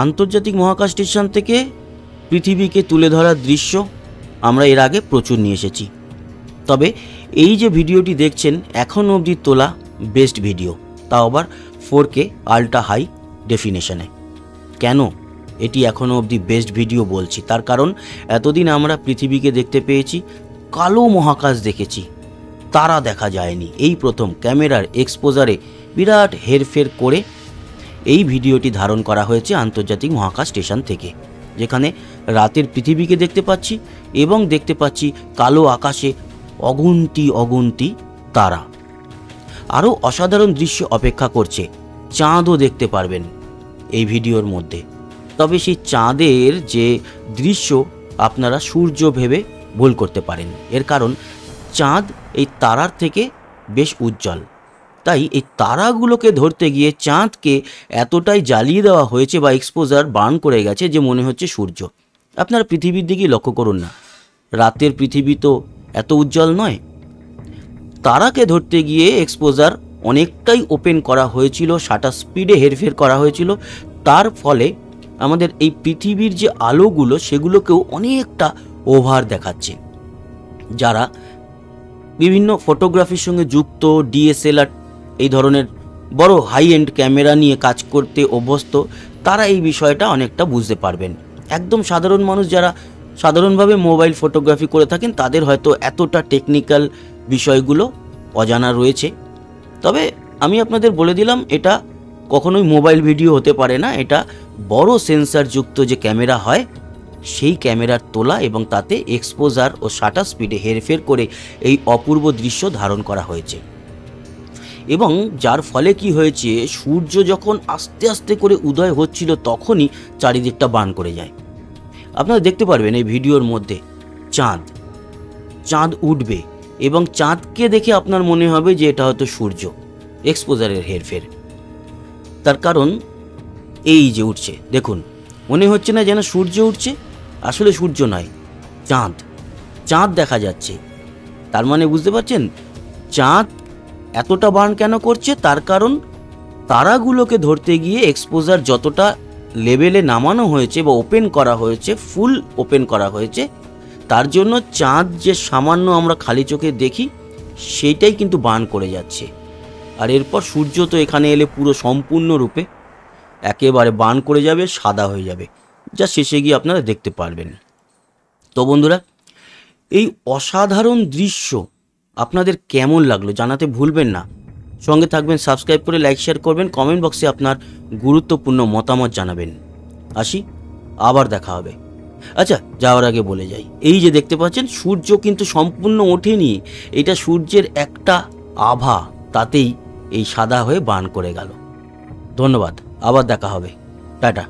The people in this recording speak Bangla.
আন্তর্জাতিক মহাকাশ স্টেশন থেকে পৃথিবীকে তুলে ধরার দৃশ্য আমরা এর আগে প্রচুর নিয়ে এসেছি। তবে এই যে ভিডিওটি দেখছেন এখন অবধি তোলা বেস্ট ভিডিও, তাও আবার 4K আল্ট্রা হাই ডেফিনেশনে। কেন এটি এখনও অবধি বেস্ট ভিডিও বলছি? তার কারণ এতদিন আমরা পৃথিবীকে দেখতে পেয়েছি, কালো মহাকাশ দেখেছি, তারা দেখা যায়নি। এই প্রথম ক্যামেরার এক্সপোজারে বিরাট হেরফের করে এই ভিডিওটি ধারণ করা হয়েছে আন্তর্জাতিক মহাকাশ স্টেশন থেকে, যেখানে রাতের পৃথিবীকে দেখতে পাচ্ছি এবং দেখতে পাচ্ছি কালো আকাশে অগুন্তি তারা। আরও অসাধারণ দৃশ্য অপেক্ষা করছে, চাঁদও দেখতে পারবেন এই ভিডিওর মধ্যে। তবে সেই চাঁদের যে দৃশ্য আপনারা সূর্য ভেবে ভুল করতে পারেন, এর কারণ চাঁদ এই তারার থেকে বেশ উজ্জ্বল। তাই এই তারাগুলোকে ধরতে গিয়ে চাঁদকে এতটাই জ্বালিয়ে দেওয়া হয়েছে বা এক্সপোজার বার্ন করে গেছে যে মনে হচ্ছে সূর্য। আপনারা পৃথিবীর দিকেই লক্ষ্য করুন না, রাতের পৃথিবী তো এত উজ্জ্বল নয়। তারাকে ধরতে গিয়ে এক্সপোজার অনেকটাই ওপেন করা হয়েছিল, শাটার স্পিডে হেরফের করা হয়েছিল। তার ফলে আমাদের এই পৃথিবীর যে আলোগুলো সেগুলোকেও অনেকটা ওভার দেখাচ্ছে। যারা বিভিন্ন ফটোগ্রাফির সঙ্গে যুক্ত, ডিএসএলআর এই ধরনের বড় হাই এন্ড ক্যামেরা নিয়ে কাজ করতে অভ্যস্ত, তারা এই বিষয়টা অনেকটা বুঝতে পারবেন। একদম সাধারণ মানুষ যারা সাধারণভাবে মোবাইল ফটোগ্রাফি করে থাকেন তাদের হয়তো এতটা টেকনিক্যাল বিষয়গুলো অজানা রয়েছে। তবে আমি আপনাদের বলে দিলাম, এটা কখনোই মোবাইল ভিডিও হতে পারে না, এটা বড় সেন্সারযুক্ত যে ক্যামেরা হয় সেই ক্যামেরার তোলা এবং তাতে এক্সপোজার ও শাটার স্পিডে হেরফের করে এই অপূর্ব দৃশ্য ধারণ করা হয়েছে। এবং যার ফলে কি হয়েছে, সূর্য যখন আস্তে আস্তে করে উদয় হচ্ছিল তখনই চারিদিকটা বান করে যায়। আপনারা দেখতে পারবেন এই ভিডিওর মধ্যে চাঁদ উঠবে এবং চাঁদকে দেখে আপনার মনে হবে যে এটা হয়তো সূর্য, এক্সপোজারের হেরফের। তার কারণ এই যে উঠছে, দেখুন মনে হচ্ছে না যেন সূর্য উঠছে, আসলে সূর্য নয়, চাঁদ দেখা যাচ্ছে। তার মানে বুঝতে পারছেন চাঁদ এতটা বার্ন কেন করছে? তার কারণ তারাগুলোকে ধরতে গিয়ে এক্সপোজার যতটা লেভেলে নামানো হয়েছে বা ওপেন করা হয়েছে, ফুল ওপেন করা হয়েছে, তার জন্য চাঁদ যে সামান্য আমরা খালি চোখে দেখি সেইটাই কিন্তু বার্ন করে যাচ্ছে। আর এরপর সূর্য তো এখানে এলে পুরো সম্পূর্ণরূপে একেবারে বার্ন করে যাবে, সাদা হয়ে যাবে, যা শেষে গিয়ে আপনারা দেখতে পারবেন। তো বন্ধুরা, এই অসাধারণ দৃশ্য আপনাদের কেমন লাগলো জানাতে ভুলবেন না। সঙ্গে থাকবেন, সাবস্ক্রাইব করে লাইক শেয়ার করবেন, কমেন্ট বক্সে আপনার গুরুত্বপূর্ণ মতামত জানাবেন। আসি, আবার দেখা হবে। আচ্ছা, যাওয়ার আগে বলে যাই, এই যে দেখতে পাচ্ছেন সূর্য কিন্তু সম্পূর্ণ ওঠেনি, এটা সূর্যের একটা আভা, তাতেই এই সাদা হয়ে বার্ন করে গেল। ধন্যবাদ, আবার দেখা হবে, টাটা।